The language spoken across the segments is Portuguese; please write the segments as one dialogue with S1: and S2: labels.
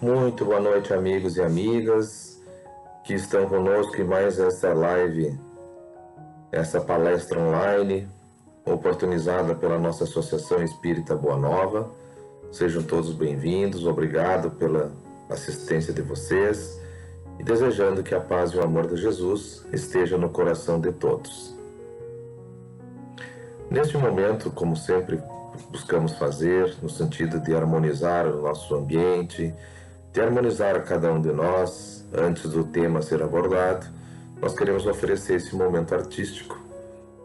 S1: Muito boa noite, amigos e amigas que estão conosco em mais essa live, essa palestra online, oportunizada pela nossa Associação Espírita Boa Nova. Sejam todos bem-vindos, obrigado pela assistência de vocês e desejando que a paz e o amor de Jesus esteja no coração de todos. Neste momento, como sempre buscamos fazer, no sentido de harmonizar o nosso ambiente, de harmonizar a cada um de nós, antes do tema ser abordado, nós queremos oferecer esse momento artístico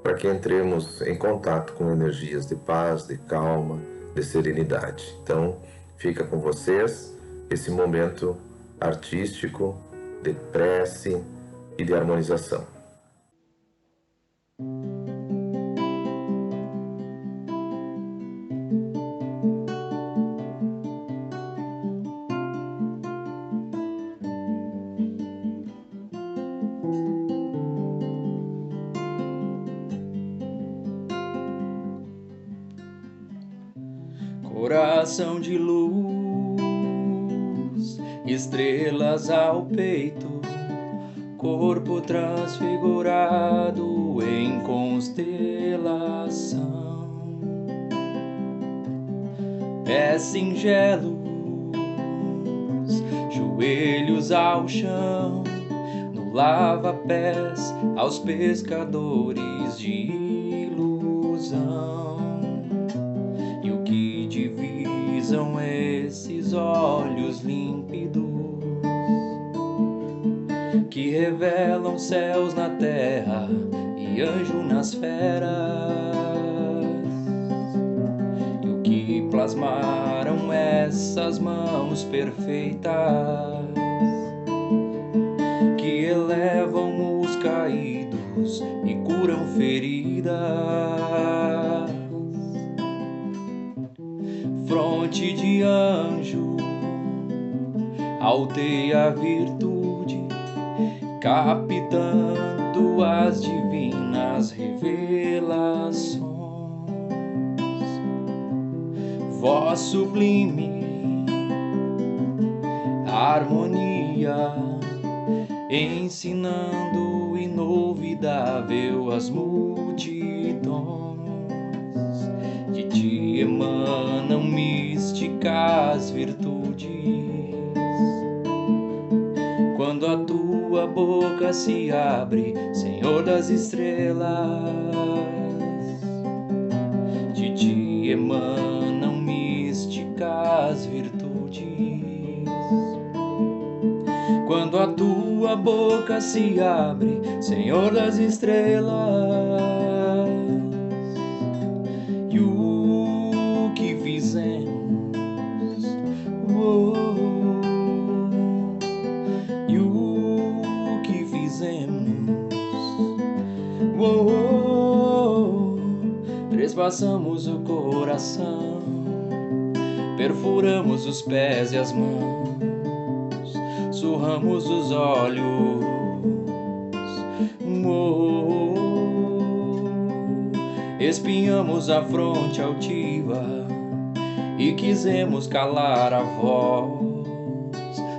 S1: para que entremos em contato com energias de paz, de calma, de serenidade. Então, fica com vocês esse momento artístico de prece e de harmonização.
S2: Coração de luz, estrelas ao peito, corpo transfigurado em constelação, pés singelos, joelhos ao chão, no lava-pés aos pescadores de ilusão. Divisam esses olhos límpidos que revelam céus na terra e anjo nas feras, e o que plasmaram essas mãos perfeitas que elevam os caídos e curam feridas. Fronte de anjo, alteia a virtude, captando as divinas revelações. Voz sublime, harmonia, ensinando inovidável às multidões. De ti emanam místicas virtudes. Quando a tua boca se abre, Senhor das estrelas, de ti emanam místicas virtudes. Quando a tua boca se abre, Senhor das estrelas, e o que fizemos, e o que fizemos, trespassamos o coração, perfuramos os pés e as mãos, surramos os olhos, espinhamos a fronte altiva e quisemos calar a voz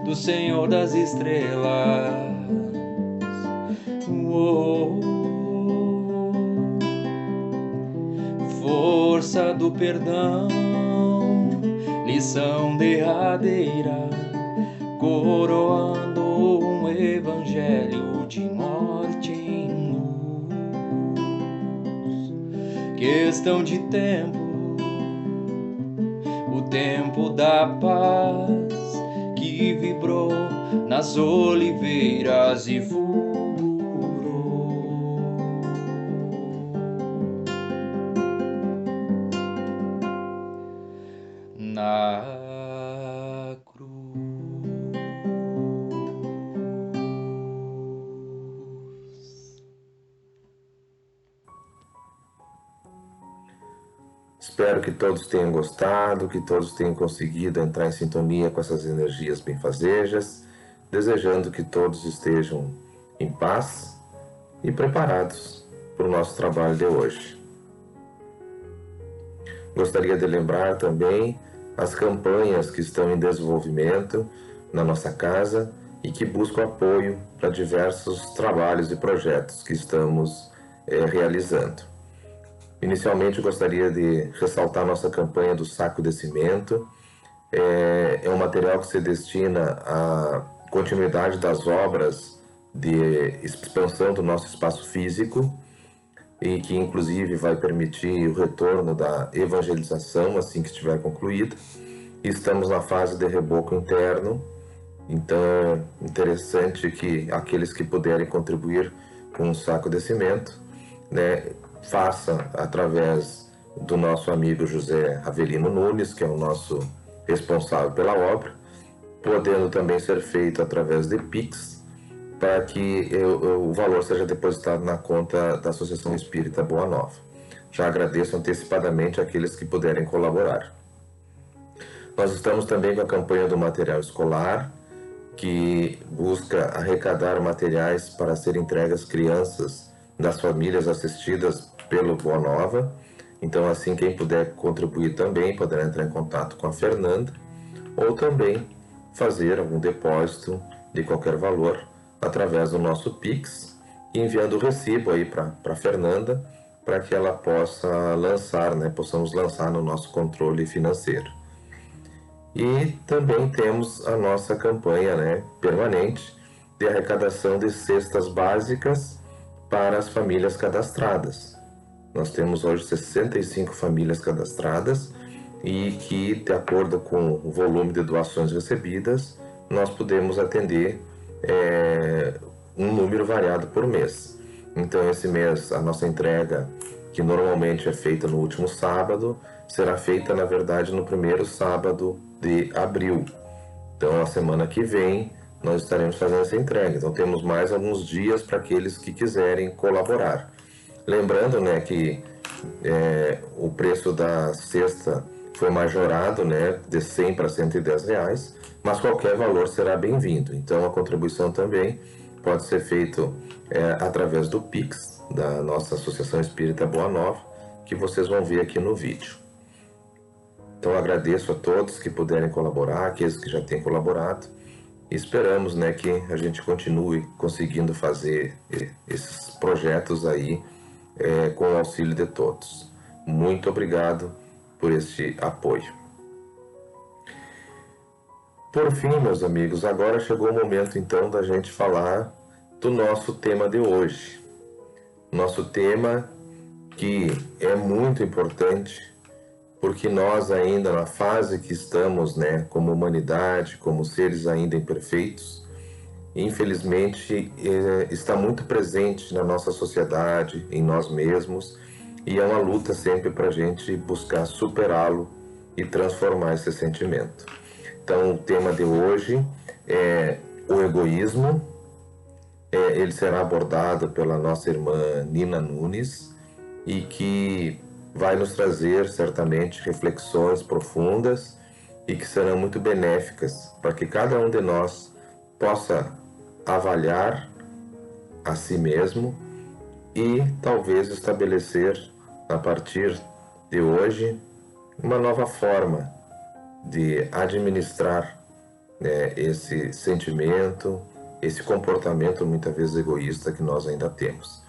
S2: do Senhor das estrelas. Força do perdão, lição derradeira, coroando um evangelho de morte em luz. Questão de tempo, o tempo da paz que vibrou nas oliveiras e fulgurou na cruz.
S1: Espero que todos tenham gostado, que todos tenham conseguido entrar em sintonia com essas energias benfazejas, desejando que todos estejam em paz e preparados para o nosso trabalho de hoje. Gostaria de lembrar também as campanhas que estão em desenvolvimento na nossa casa e que buscam apoio para diversos trabalhos e projetos que estamos realizando. Inicialmente, eu gostaria de ressaltar nossa campanha do Saco de Cimento. É um material que se destina à continuidade das obras de expansão do nosso espaço físico e que, inclusive, vai permitir o retorno da evangelização assim que estiver concluída. Estamos na fase de reboco interno, então é interessante que aqueles que puderem contribuir com um saco de cimento, né, faça através do nosso amigo José Avelino Nunes, que é o nosso responsável pela obra, podendo também ser feito através de Pix, para que o valor seja depositado na conta da Associação Espírita Boa Nova. Já agradeço antecipadamente àqueles que puderem colaborar. Nós estamos também com a campanha do material escolar, que busca arrecadar materiais para serem entregues às crianças das famílias assistidas pelo Boa Nova. Então, assim, quem puder contribuir também poderá entrar em contato com a Fernanda ou também fazer algum depósito de qualquer valor através do nosso Pix, enviando o recibo aí para a Fernanda, para que ela possa lançar, né, possamos lançar no nosso controle financeiro. E também temos a nossa campanha, né, permanente de arrecadação de cestas básicas para as famílias cadastradas. Nós temos hoje 65 famílias cadastradas e que, de acordo com o volume de doações recebidas, nós podemos atender um número variado por mês. Então, esse mês, a nossa entrega, que normalmente é feita no último sábado, será feita, na verdade, no primeiro sábado de abril. Então, a semana que vem, nós estaremos fazendo essa entrega. Então, temos mais alguns dias para aqueles que quiserem colaborar. Lembrando, né, que o preço da cesta foi majorado, né, de 100 para 110 reais, mas qualquer valor será bem-vindo. Então, a contribuição também pode ser feita através do Pix, da nossa Associação Espírita Boa Nova, que vocês vão ver aqui no vídeo. Então, agradeço a todos que puderem colaborar, aqueles que já têm colaborado, e esperamos, né, que a gente continue conseguindo fazer esses projetos aí com o auxílio de todos. Muito obrigado por este apoio. Por fim, meus amigos, agora chegou o momento então da gente falar do nosso tema de hoje. Nosso tema que é muito importante, porque nós ainda na fase que estamos, né, como humanidade, como seres ainda imperfeitos, infelizmente está muito presente na nossa sociedade, em nós mesmos, e é uma luta sempre para a gente buscar superá-lo e transformar esse sentimento. Então, o tema de hoje é o egoísmo. Ele será abordado pela nossa irmã Nina Nunes e que vai nos trazer certamente reflexões profundas e que serão muito benéficas para que cada um de nós possa avaliar a si mesmo e talvez estabelecer a partir de hoje uma nova forma de administrar esse sentimento, esse comportamento muitas vezes egoísta que nós ainda temos.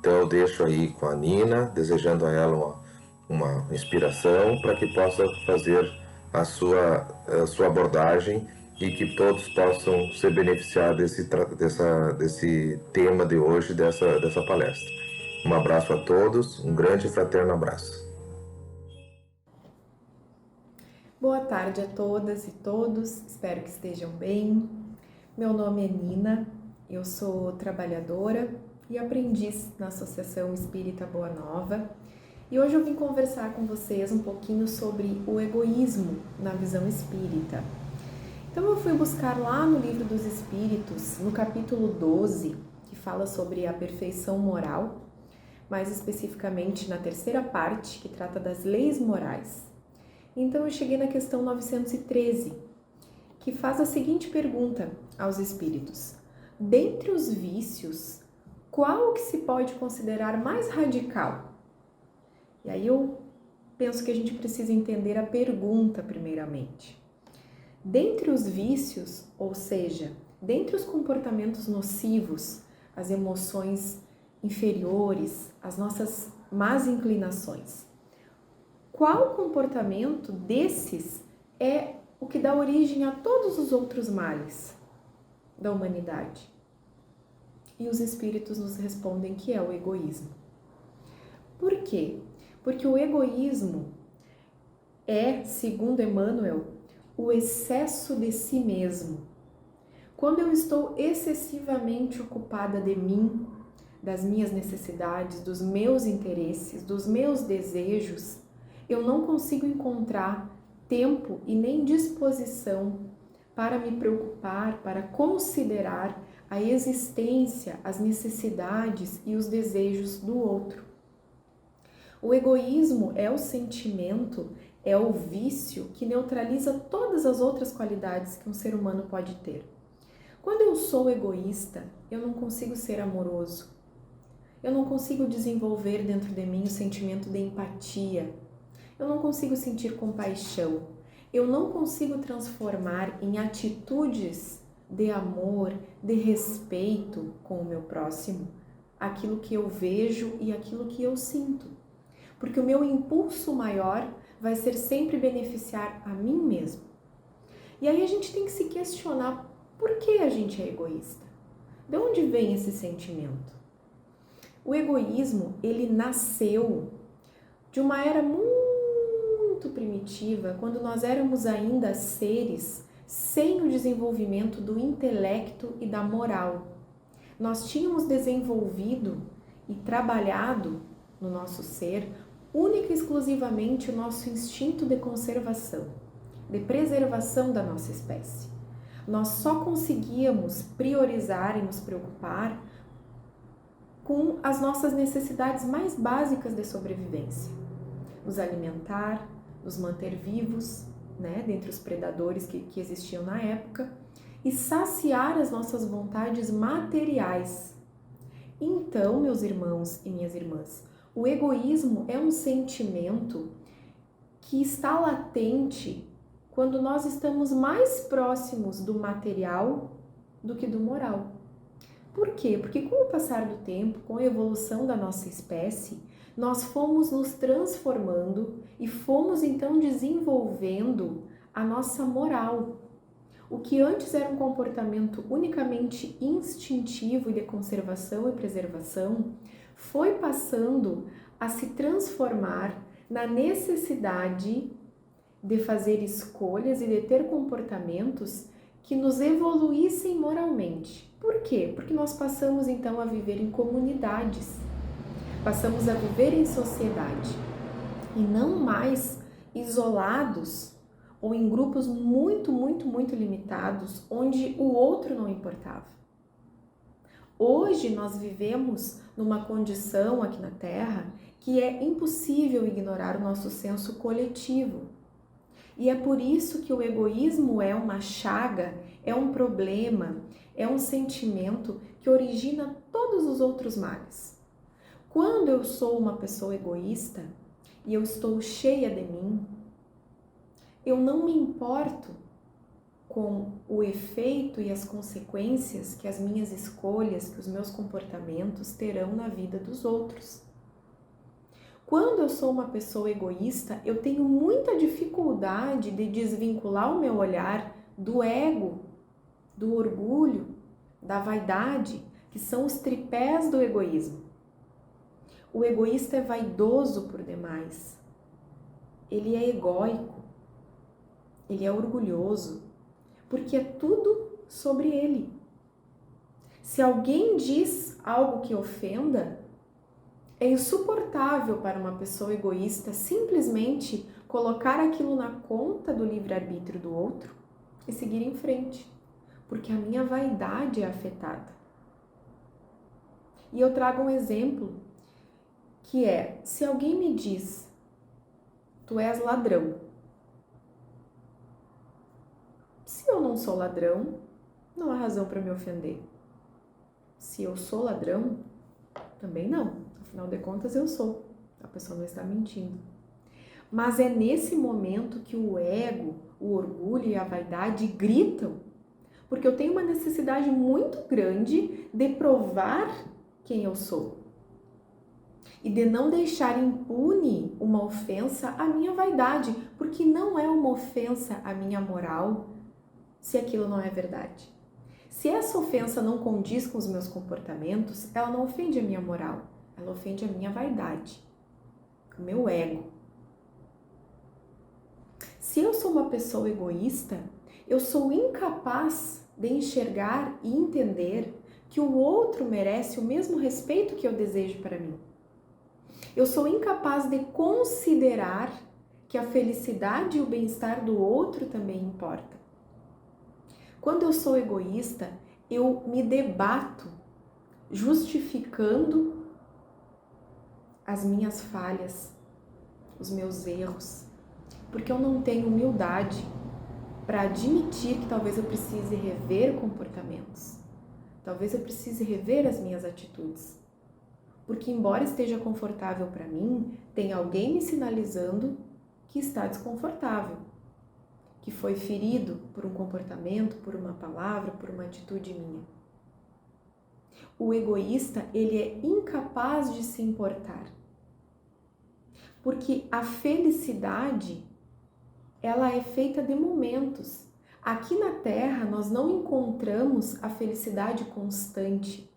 S1: Então eu deixo aí com a Nina, desejando a ela uma inspiração para que possa fazer a sua abordagem e que todos possam se beneficiar desse tema de hoje, dessa palestra. Um abraço a todos, um grande e fraterno abraço.
S3: Boa tarde a todas e todos, espero que estejam bem. Meu nome é Nina, eu sou trabalhadora e aprendiz na Associação Espírita Boa Nova e hoje eu vim conversar com vocês um pouquinho sobre o egoísmo na visão espírita. Então eu fui buscar lá no Livro dos Espíritos, no capítulo 12, que fala sobre a perfeição moral, mais especificamente na terceira parte, que trata das leis morais. Então eu cheguei na questão 913, que faz a seguinte pergunta aos espíritos: dentre os vícios, qual que se pode considerar mais radical? E aí eu penso que a gente precisa entender a pergunta primeiramente. Dentre os vícios, ou seja, dentre os comportamentos nocivos, as emoções inferiores, as nossas más inclinações, qual comportamento desses é o que dá origem a todos os outros males da humanidade? E os espíritos nos respondem que é o egoísmo. Por quê? Porque o egoísmo é, segundo Emmanuel, o excesso de si mesmo. Quando eu estou excessivamente ocupada de mim, das minhas necessidades, dos meus interesses, dos meus desejos, eu não consigo encontrar tempo e nem disposição para me preocupar, para considerar a existência, as necessidades e os desejos do outro. O egoísmo é o sentimento, é o vício que neutraliza todas as outras qualidades que um ser humano pode ter. Quando eu sou egoísta, eu não consigo ser amoroso. Eu não consigo desenvolver dentro de mim o sentimento de empatia. Eu não consigo sentir compaixão. Eu não consigo transformar em atitudes de amor, de respeito com o meu próximo, aquilo que eu vejo e aquilo que eu sinto. Porque o meu impulso maior vai ser sempre beneficiar a mim mesmo. E aí a gente tem que se questionar por que a gente é egoísta. De onde vem esse sentimento? O egoísmo, ele nasceu de uma era muito primitiva, quando nós éramos ainda seres sem o desenvolvimento do intelecto e da moral. Nós tínhamos desenvolvido e trabalhado no nosso ser única e exclusivamente o nosso instinto de conservação, de preservação da nossa espécie. Nós só conseguíamos priorizar e nos preocupar com as nossas necessidades mais básicas de sobrevivência. Nos alimentar, nos manter vivos, dentre os predadores que existiam na época, e saciar as nossas vontades materiais. Então, meus irmãos e minhas irmãs, o egoísmo é um sentimento que está latente quando nós estamos mais próximos do material do que do moral. Por quê? Porque com o passar do tempo, com a evolução da nossa espécie, nós fomos nos transformando e fomos então desenvolvendo a nossa moral. O que antes era um comportamento unicamente instintivo e de conservação e preservação, foi passando a se transformar na necessidade de fazer escolhas e de ter comportamentos que nos evoluíssem moralmente. Por quê? Porque nós passamos então a viver em comunidades, passamos a viver em sociedade e não mais isolados ou em grupos muito limitados, onde o outro não importava. Hoje nós vivemos numa condição aqui na Terra que é impossível ignorar o nosso senso coletivo. E é por isso que o egoísmo é uma chaga, é um problema, é um sentimento que origina todos os outros males. Quando eu sou uma pessoa egoísta e eu estou cheia de mim, eu não me importo com o efeito e as consequências que as minhas escolhas, que os meus comportamentos terão na vida dos outros. Quando eu sou uma pessoa egoísta, eu tenho muita dificuldade de desvincular o meu olhar do ego, do orgulho, da vaidade, que são os tripés do egoísmo. O egoísta é vaidoso por demais. Ele é egóico. Ele é orgulhoso. Porque é tudo sobre ele. Se alguém diz algo que ofenda, é insuportável para uma pessoa egoísta simplesmente colocar aquilo na conta do livre-arbítrio do outro e seguir em frente, porque a minha vaidade é afetada. E eu trago um exemplo que é, se alguém me diz, tu és ladrão. Se eu não sou ladrão, não há razão para me ofender. Se eu sou ladrão, também não. Afinal de contas, eu sou. A pessoa não está mentindo. Mas é nesse momento que o ego, o orgulho e a vaidade gritam, porque eu tenho uma necessidade muito grande de provar quem eu sou e de não deixar impune uma ofensa à minha vaidade, porque não é uma ofensa à minha moral se aquilo não é verdade. Se essa ofensa não condiz com os meus comportamentos, ela não ofende a minha moral, ela ofende a minha vaidade, o meu ego. Se eu sou uma pessoa egoísta, eu sou incapaz de enxergar e entender que o outro merece o mesmo respeito que eu desejo para mim. Eu sou incapaz de considerar que a felicidade e o bem-estar do outro também importa. Quando eu sou egoísta, eu me debato justificando as minhas falhas, os meus erros, porque eu não tenho humildade para admitir que talvez eu precise rever comportamentos, talvez eu precise rever as minhas atitudes. Porque embora esteja confortável para mim, tem alguém me sinalizando que está desconfortável, que foi ferido por um comportamento, por uma palavra, por uma atitude minha. O egoísta, ele é incapaz de se importar. Porque a felicidade, ela é feita de momentos. Aqui na Terra, nós não encontramos a felicidade constante.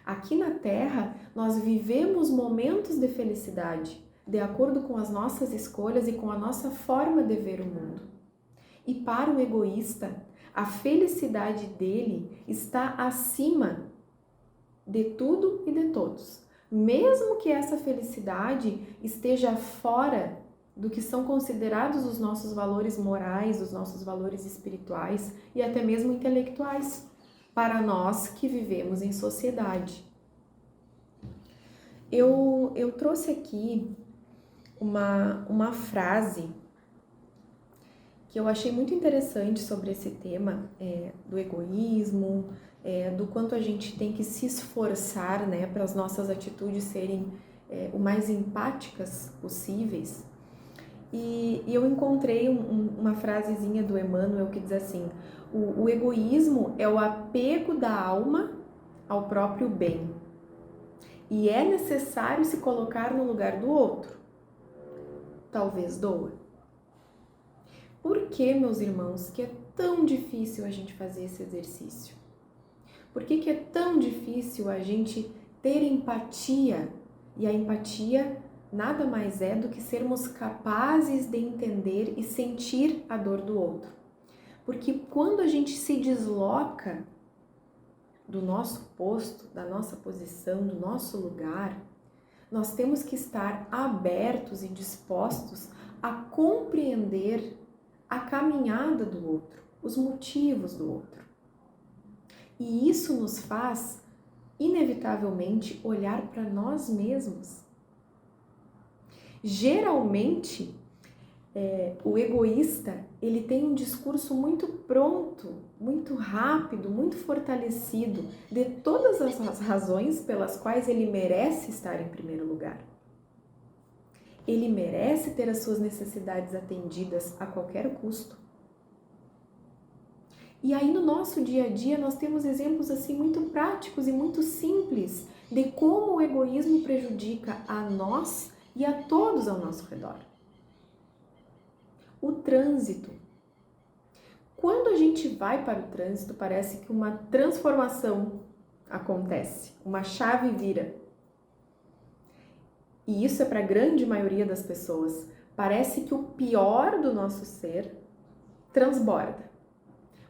S3: Aqui na Terra, nós vivemos momentos de felicidade, de acordo com as nossas escolhas e com a nossa forma de ver o mundo. E para o egoísta, a felicidade dele está acima de tudo e de todos. Mesmo que essa felicidade esteja fora do que são considerados os nossos valores morais, os nossos valores espirituais e até mesmo intelectuais, para nós que vivemos em sociedade. Eu trouxe aqui uma frase que eu achei muito interessante sobre esse tema do egoísmo, do quanto a gente tem que se esforçar, né, para as nossas atitudes serem o mais empáticas possíveis. E eu encontrei uma frasezinha do Emmanuel que diz assim: o egoísmo é o apego da alma ao próprio bem. E é necessário se colocar no lugar do outro. Talvez doa. Por que, meus irmãos, que é tão difícil a gente fazer esse exercício? Por que é tão difícil a gente ter empatia? E a empatia nada mais é do que sermos capazes de entender e sentir a dor do outro. Porque quando a gente se desloca do nosso posto, da nossa posição, do nosso lugar, nós temos que estar abertos e dispostos a compreender a caminhada do outro, os motivos do outro. E isso nos faz, inevitavelmente, olhar para nós mesmos. Geralmente, o egoísta, ele tem um discurso muito pronto, muito rápido, muito fortalecido de todas as razões pelas quais ele merece estar em primeiro lugar. Ele merece ter as suas necessidades atendidas a qualquer custo. E aí no nosso dia a dia nós temos exemplos assim muito práticos e muito simples de como o egoísmo prejudica a nós e a todos ao nosso redor. O trânsito. Quando a gente vai para o trânsito, parece que uma transformação acontece, uma chave vira. E isso é para a grande maioria das pessoas. Parece que o pior do nosso ser transborda.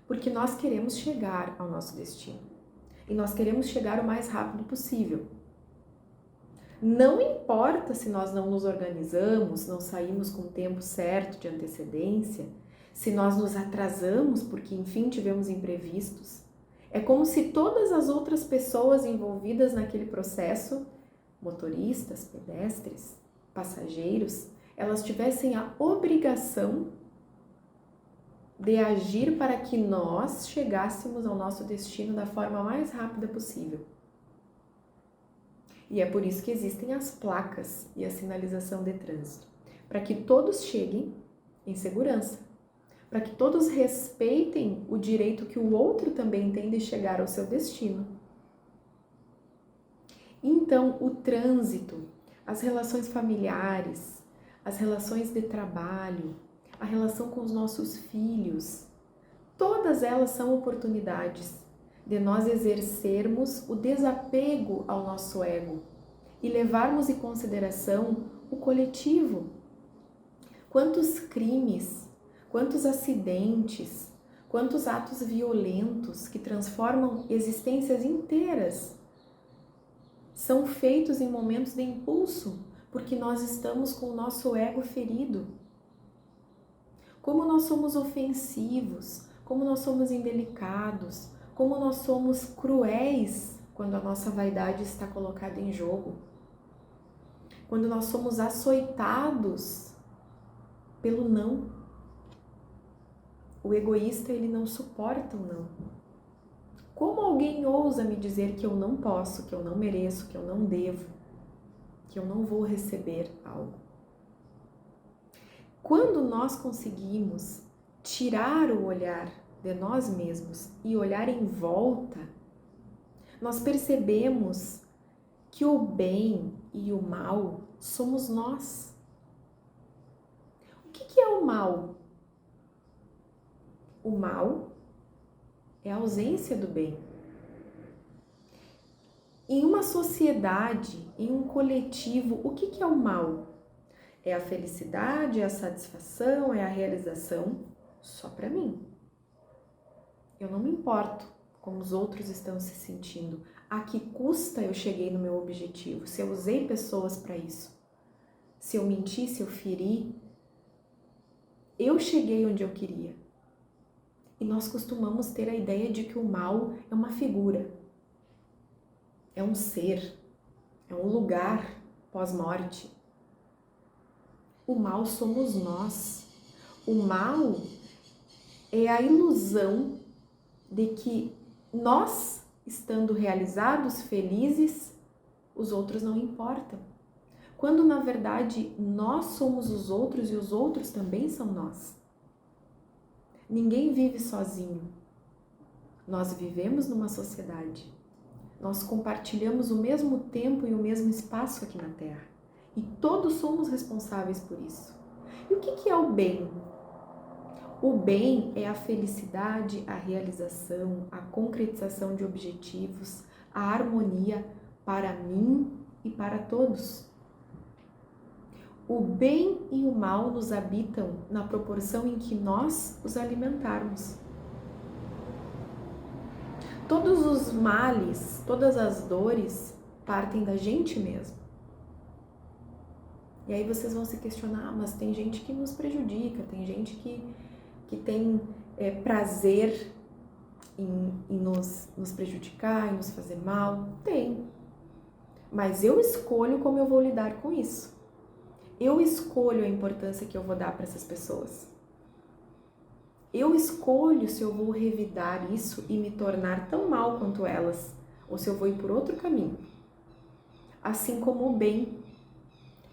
S3: Porque nós queremos chegar ao nosso destino. E nós queremos chegar o mais rápido possível. Não importa se nós não nos organizamos, não saímos com o tempo certo de antecedência, se nós nos atrasamos porque, enfim, tivemos imprevistos. É como se todas as outras pessoas envolvidas naquele processo, motoristas, pedestres, passageiros, elas tivessem a obrigação de agir para que nós chegássemos ao nosso destino da forma mais rápida possível. E é por isso que existem as placas e a sinalização de trânsito, para que todos cheguem em segurança, para que todos respeitem o direito que o outro também tem de chegar ao seu destino. Então, o trânsito, as relações familiares, as relações de trabalho, a relação com os nossos filhos, todas elas são oportunidades de nós exercermos o desapego ao nosso ego e levarmos em consideração o coletivo. Quantos crimes, quantos acidentes, quantos atos violentos que transformam existências inteiras são feitos em momentos de impulso, porque nós estamos com o nosso ego ferido. Como nós somos ofensivos, como nós somos indelicados, como nós somos cruéis quando a nossa vaidade está colocada em jogo. Quando nós somos açoitados pelo não. O egoísta, ele não suporta o não. Como alguém ousa me dizer que eu não posso, que eu não mereço, que eu não devo, que eu não vou receber algo? Quando nós conseguimos tirar o olhar de nós mesmos e olhar em volta, nós percebemos que o bem e o mal somos nós. O que é o mal? O mal é a ausência do bem. Em uma sociedade, em um coletivo, o que é o mal? É a felicidade, é a satisfação, é a realização só para mim. Eu não me importo como os outros estão se sentindo. A que custa eu cheguei no meu objetivo? Se eu usei pessoas para isso, se eu menti, se eu feri, eu cheguei onde eu queria. E nós costumamos ter a ideia de que o mal é uma figura, é um ser, é um lugar pós-morte. O mal somos nós. O mal é a ilusão de que nós, estando realizados, felizes, os outros não importam. Quando, na verdade, nós somos os outros e os outros também são nós. Ninguém vive sozinho. Nós vivemos numa sociedade. Nós compartilhamos o mesmo tempo e o mesmo espaço aqui na Terra. E todos somos responsáveis por isso. E o que é o bem? O bem é a felicidade, a realização, a concretização de objetivos, a harmonia para mim e para todos. O bem e o mal nos habitam na proporção em que nós os alimentarmos. Todos os males, todas as dores partem da gente mesmo. E aí vocês vão se questionar, mas tem gente que nos prejudica, tem gente que tem prazer em nos prejudicar, em nos fazer mal. Tem. Mas eu escolho como eu vou lidar com isso. Eu escolho a importância que eu vou dar para essas pessoas. Eu escolho se eu vou revidar isso e me tornar tão mal quanto elas, ou se eu vou ir por outro caminho. Assim como o bem.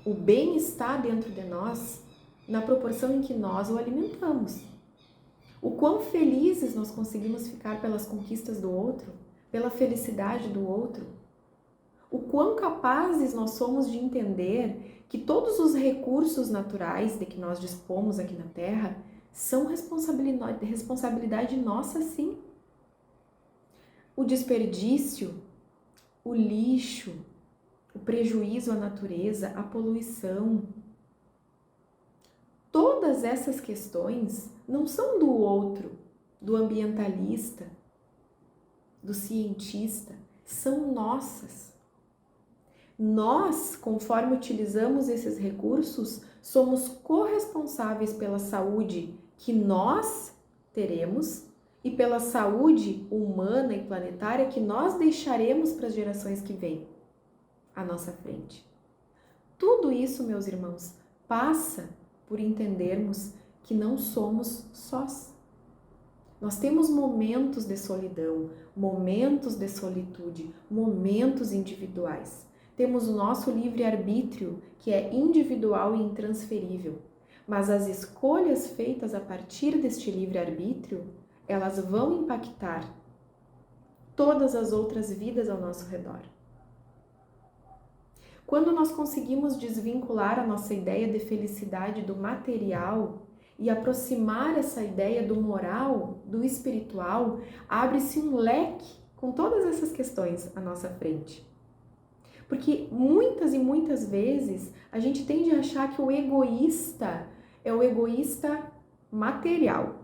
S3: O bem está dentro de nós na proporção em que nós o alimentamos. O quão felizes nós conseguimos ficar pelas conquistas do outro, pela felicidade do outro. O quão capazes nós somos de entender que todos os recursos naturais de que nós dispomos aqui na Terra são responsabilidade nossa, sim. O desperdício, o lixo, o prejuízo à natureza, a poluição. Todas essas questões não são do outro, do ambientalista, do cientista, são nossas. Nós, conforme utilizamos esses recursos, somos corresponsáveis pela saúde que nós teremos e pela saúde humana e planetária que nós deixaremos para as gerações que vêm à nossa frente. Tudo isso, meus irmãos, passa por entendermos que não somos sós. Nós temos momentos de solidão, momentos de solitude, momentos individuais. Temos o nosso livre-arbítrio, que é individual e intransferível. Mas as escolhas feitas a partir deste livre-arbítrio, elas vão impactar todas as outras vidas ao nosso redor. Quando nós conseguimos desvincular a nossa ideia de felicidade do material e aproximar essa ideia do moral, do espiritual, abre-se um leque com todas essas questões à nossa frente. Porque muitas e muitas vezes a gente tende a achar que o egoísta é o egoísta material.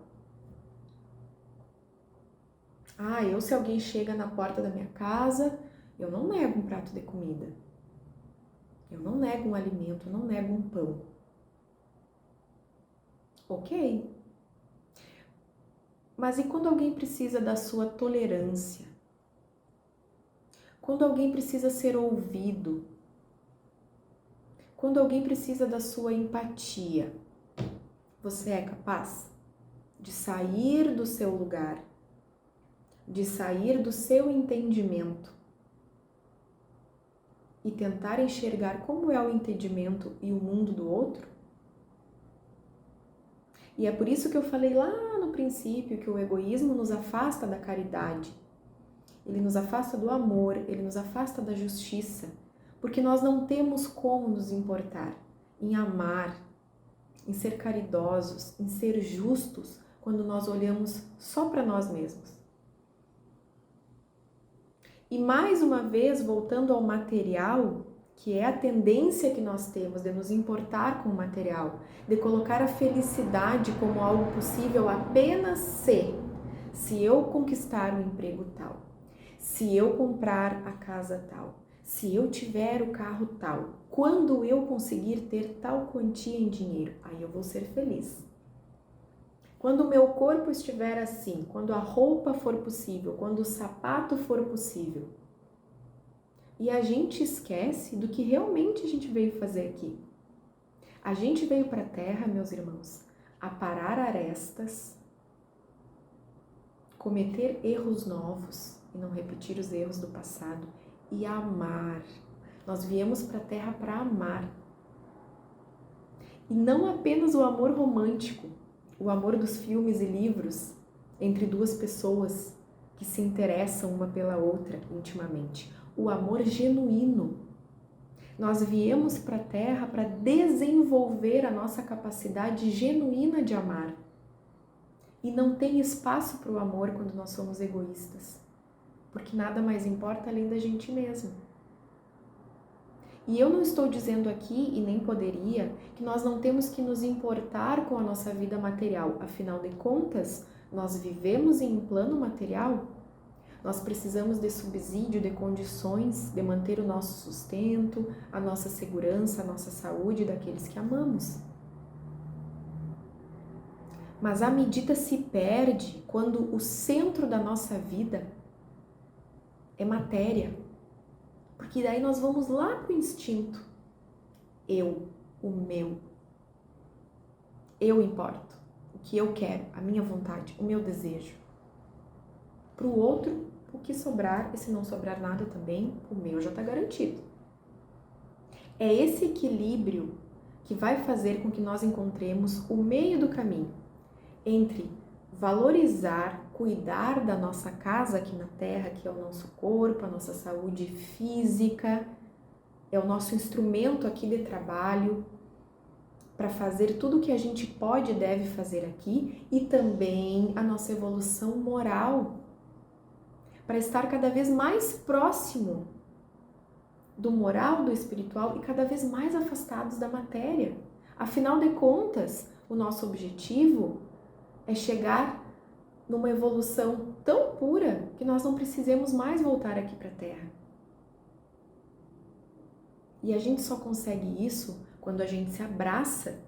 S3: Se alguém chega na porta da minha casa, eu não nego um prato de comida. Eu não nego um alimento, eu não nego um pão. Ok. Mas e quando alguém precisa da sua tolerância? Quando alguém precisa ser ouvido? Quando alguém precisa da sua empatia? Você é capaz de sair do seu lugar, de sair do seu entendimento e tentar enxergar como é o entendimento e o mundo do outro? E é por isso que eu falei lá no princípio que o egoísmo nos afasta da caridade. Ele nos afasta do amor, ele nos afasta da justiça, porque nós não temos como nos importar em amar, em ser caridosos, em ser justos, quando nós olhamos só para nós mesmos. E mais uma vez, voltando ao material, que é a tendência que nós temos de nos importar com o material, de colocar a felicidade como algo possível apenas se eu conquistar um emprego tal, se eu comprar a casa tal, se eu tiver o carro tal, quando eu conseguir ter tal quantia em dinheiro, aí eu vou ser feliz. Quando o meu corpo estiver assim, quando a roupa for possível, quando o sapato for possível. E a gente esquece do que realmente a gente veio fazer aqui. A gente veio para a Terra, meus irmãos, aparar arestas, cometer erros novos e não repetir os erros do passado e amar. Nós viemos para a Terra para amar. E não apenas o amor romântico, o amor dos filmes e livros entre duas pessoas que se interessam uma pela outra intimamente. O amor genuíno. Nós viemos para a Terra para desenvolver a nossa capacidade genuína de amar. E não tem espaço para o amor quando nós somos egoístas, porque nada mais importa além da gente mesmo. E eu não estou dizendo aqui, e nem poderia, que nós não temos que nos importar com a nossa vida material. Afinal de contas, nós vivemos em um plano material. Nós precisamos de subsídio, de condições de manter o nosso sustento, a nossa segurança, a nossa saúde daqueles que amamos. Mas a medida se perde quando o centro da nossa vida é matéria. Porque daí nós vamos lá para o instinto. Eu, o meu. Eu importo. O que eu quero, a minha vontade, o meu desejo. Para o outro, o que sobrar, e se não sobrar nada também, o meu já está garantido. É esse equilíbrio que vai fazer com que nós encontremos o meio do caminho entre valorizar, cuidar da nossa casa aqui na Terra, que é o nosso corpo, a nossa saúde física, é o nosso instrumento aqui de trabalho para fazer tudo o que a gente pode e deve fazer aqui, e também a nossa evolução moral, para estar cada vez mais próximo do moral, do espiritual e cada vez mais afastados da matéria. Afinal de contas, o nosso objetivo é chegar numa evolução tão pura que nós não precisemos mais voltar aqui para a Terra. E a gente só consegue isso quando a gente se abraça,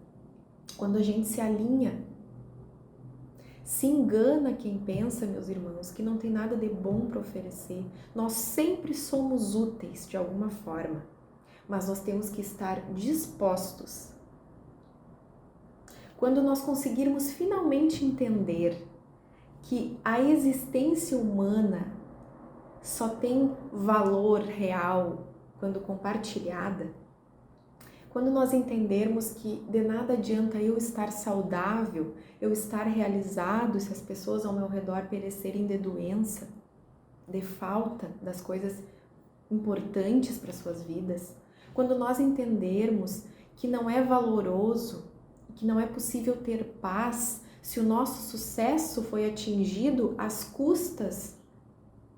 S3: quando a gente se alinha. Se engana quem pensa, meus irmãos, que não tem nada de bom para oferecer. Nós sempre somos úteis de alguma forma, mas nós temos que estar dispostos. Quando nós conseguirmos finalmente entender que a existência humana só tem valor real quando compartilhada, Quando nós entendermos que de nada adianta eu estar saudável, eu estar realizado se as pessoas ao meu redor perecerem de doença, de falta das coisas importantes para suas vidas. Quando nós entendermos que não é valoroso, que não é possível ter paz se o nosso sucesso foi atingido às custas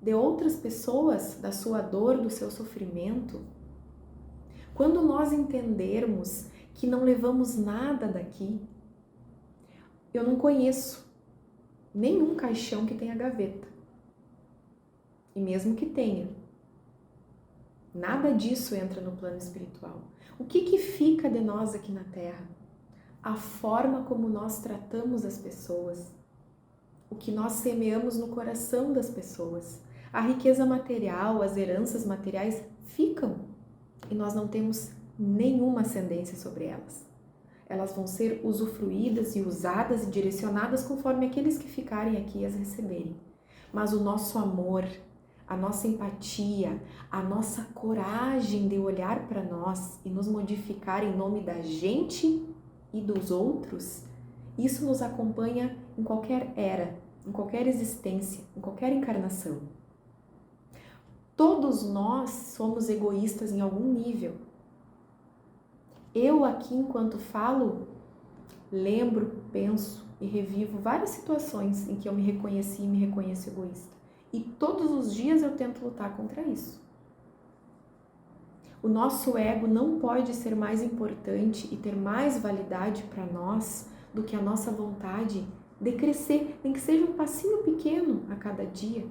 S3: de outras pessoas, da sua dor, do seu sofrimento. Quando nós entendermos que não levamos nada daqui, eu não conheço nenhum caixão que tenha gaveta. E mesmo que tenha, nada disso entra no plano espiritual. O que fica de nós aqui na Terra? A forma como nós tratamos as pessoas, o que nós semeamos no coração das pessoas. A riqueza material, as heranças materiais ficam e nós não temos nenhuma ascendência sobre elas. Elas vão ser usufruídas e usadas e direcionadas conforme aqueles que ficarem aqui as receberem. Mas o nosso amor, a nossa empatia, a nossa coragem de olhar para nós e nos modificar em nome da gente e dos outros, isso nos acompanha em qualquer era, em qualquer existência, em qualquer encarnação. Todos nós somos egoístas em algum nível. Eu aqui, enquanto falo, lembro, penso e revivo várias situações em que eu me reconheci e me reconheço egoísta. E todos os dias eu tento lutar contra isso. O nosso ego não pode ser mais importante e ter mais validade para nós do que a nossa vontade de crescer, nem que seja um passinho pequeno a cada dia.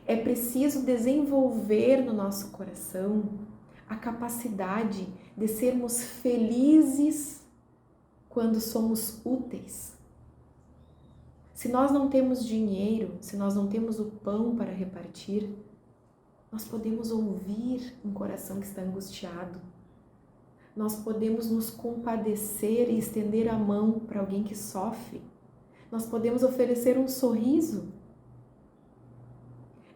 S3: É preciso desenvolver no nosso coração a capacidade de sermos felizes quando somos úteis. Se nós não temos dinheiro, se nós não temos o pão para repartir, nós podemos ouvir um coração que está angustiado. Nós podemos nos compadecer e estender a mão para alguém que sofre. Nós podemos oferecer um sorriso.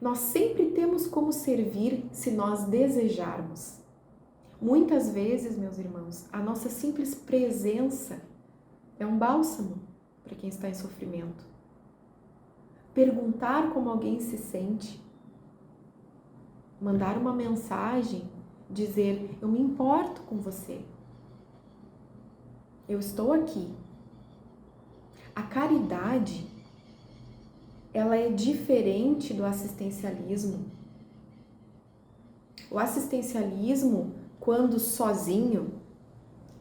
S3: Nós sempre temos como servir se nós desejarmos. Muitas vezes, meus irmãos, a nossa simples presença é um bálsamo para quem está em sofrimento. Perguntar como alguém se sente, mandar uma mensagem, dizer: eu me importo com você, eu estou aqui. A caridade, ela é diferente do assistencialismo. O assistencialismo, quando sozinho,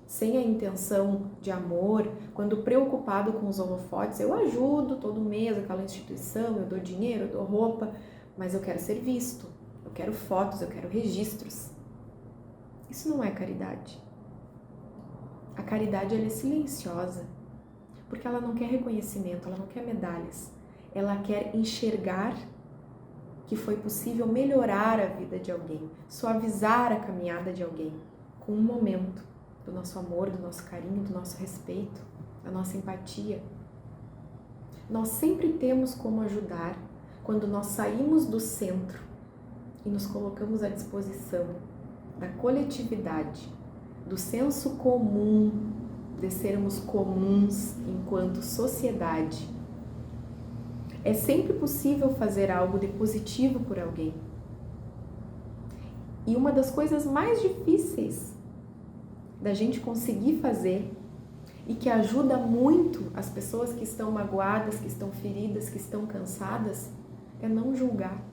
S3: sem a intenção de amor, quando preocupado com os holofotes, eu ajudo todo mês aquela instituição, eu dou dinheiro, eu dou roupa, mas eu quero ser visto, eu quero fotos, eu quero registros. Isso não é caridade. A caridade, ela é silenciosa, porque ela não quer reconhecimento, ela não quer medalhas. Ela quer enxergar que foi possível melhorar a vida de alguém, suavizar a caminhada de alguém, com um momento do nosso amor, do nosso carinho, do nosso respeito, da nossa empatia. Nós sempre temos como ajudar quando nós saímos do centro e nos colocamos à disposição da coletividade, do senso comum, de sermos comuns enquanto sociedade. É sempre possível fazer algo de positivo por alguém. E uma das coisas mais difíceis da gente conseguir fazer e que ajuda muito as pessoas que estão magoadas, que estão feridas, que estão cansadas, é não julgar.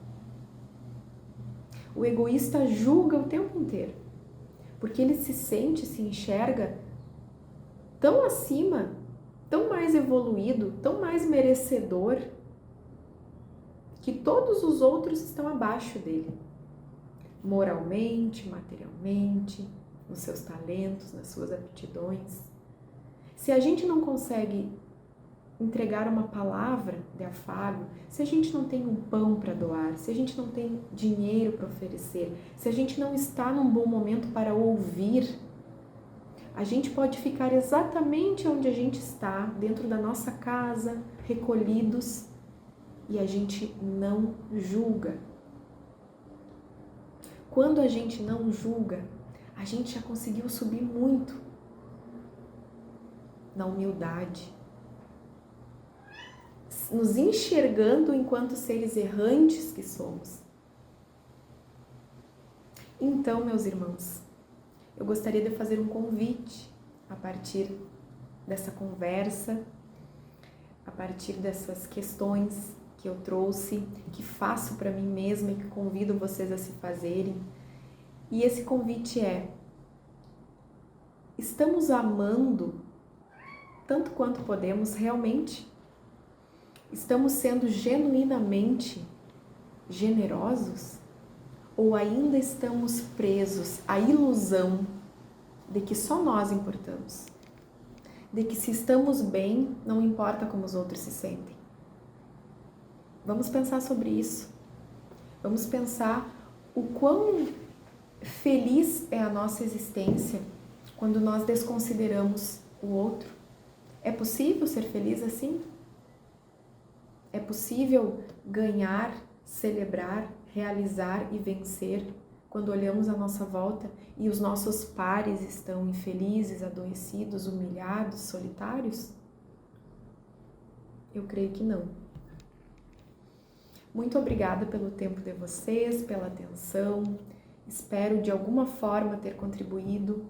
S3: O egoísta julga o tempo inteiro, porque ele se sente, se enxerga tão acima, tão mais evoluído, tão mais merecedor, que todos os outros estão abaixo dele, moralmente, materialmente, nos seus talentos, nas suas aptidões. Se a gente não consegue entregar uma palavra de afago, se a gente não tem um pão para doar, se a gente não tem dinheiro para oferecer, se a gente não está num bom momento para ouvir, a gente pode ficar exatamente onde a gente está, dentro da nossa casa, recolhidos, e a gente não julga. Quando a gente não julga, a gente já conseguiu subir muito na humildade, nos enxergando enquanto seres errantes que somos. Então, meus irmãos, eu gostaria de fazer um convite a partir dessa conversa, a partir dessas questões que eu trouxe, que faço para mim mesma e que convido vocês a se fazerem. E esse convite é: estamos amando tanto quanto podemos realmente? Estamos sendo genuinamente generosos? Ou ainda estamos presos à ilusão de que só nós importamos? De que se estamos bem, não importa como os outros se sentem? Vamos pensar sobre isso. Vamos pensar o quão feliz é a nossa existência quando nós desconsideramos o outro. É possível ser feliz assim? É possível ganhar, celebrar, realizar e vencer quando olhamos à nossa volta e os nossos pares estão infelizes, adoecidos, humilhados, solitários? Eu creio que não. Muito obrigada pelo tempo de vocês, pela atenção. Espero de alguma forma ter contribuído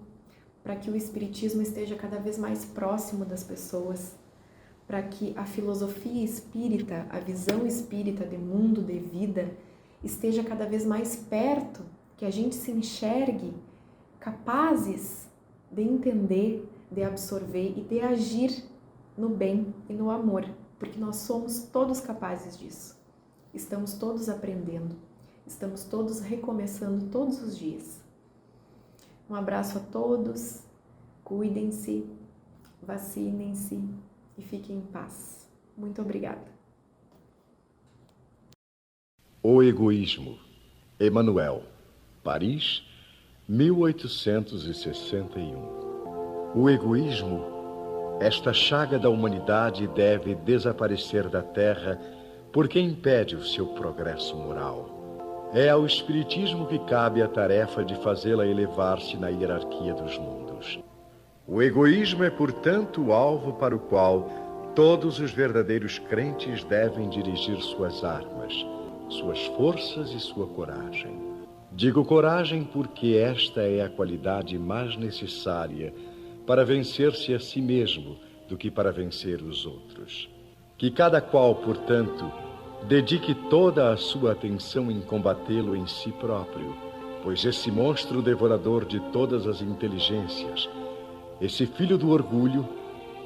S3: para que o Espiritismo esteja cada vez mais próximo das pessoas, para que a filosofia espírita, a visão espírita de mundo, de vida, esteja cada vez mais perto, que a gente se enxergue capazes de entender, de absorver e de agir no bem e no amor, porque nós somos todos capazes disso. Estamos todos aprendendo, estamos todos recomeçando todos os dias. Um abraço a todos, cuidem-se, vacinem-se e fiquem em paz. Muito obrigada.
S4: O Egoísmo, Emmanuel, Paris, 1861. O egoísmo, esta chaga da humanidade, deve desaparecer da Terra porque impede o seu progresso moral. É ao Espiritismo que cabe a tarefa de fazê-la elevar-se na hierarquia dos mundos. O egoísmo é, portanto, o alvo para o qual todos os verdadeiros crentes devem dirigir suas armas, suas forças e sua coragem. Digo coragem porque esta é a qualidade mais necessária para vencer-se a si mesmo do que para vencer os outros. Que cada qual, portanto, dedique toda a sua atenção em combatê-lo em si próprio, pois esse monstro devorador de todas as inteligências, esse filho do orgulho,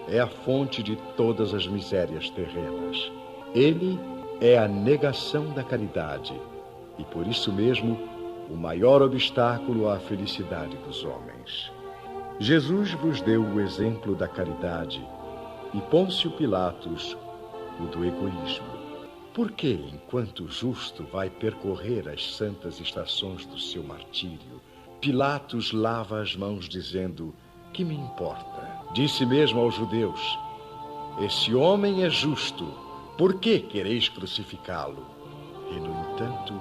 S4: é a fonte de todas as misérias terrenas. Ele é a negação da caridade e, por isso mesmo, o maior obstáculo à felicidade dos homens. Jesus vos deu o exemplo da caridade e Pôncio Pilatos o do egoísmo. Por que, enquanto justo vai percorrer as santas estações do seu martírio, Pilatos lava as mãos dizendo: que me importa? Disse mesmo aos judeus: esse homem é justo, por que quereis crucificá-lo? E, no entanto,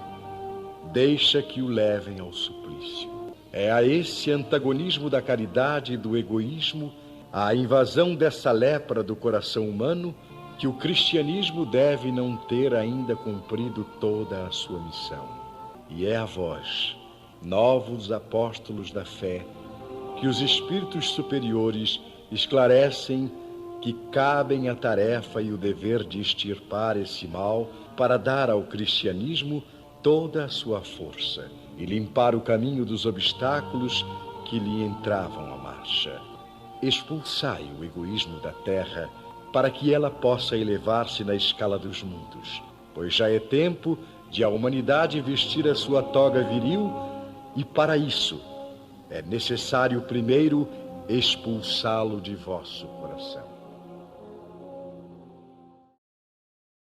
S4: deixa que o levem ao suplício. É a esse antagonismo da caridade e do egoísmo, à invasão dessa lepra do coração humano, que o cristianismo deve não ter ainda cumprido toda a sua missão. E é a vós, novos apóstolos da fé, que os espíritos superiores esclarecem que cabem a tarefa e o dever de extirpar esse mal para dar ao cristianismo toda a sua força e limpar o caminho dos obstáculos que lhe entravam à marcha. Expulsai o egoísmo da terra para que ela possa elevar-se na escala dos mundos, pois já é tempo de a humanidade vestir a sua toga viril e, para isso, é necessário primeiro expulsá-lo de vosso coração.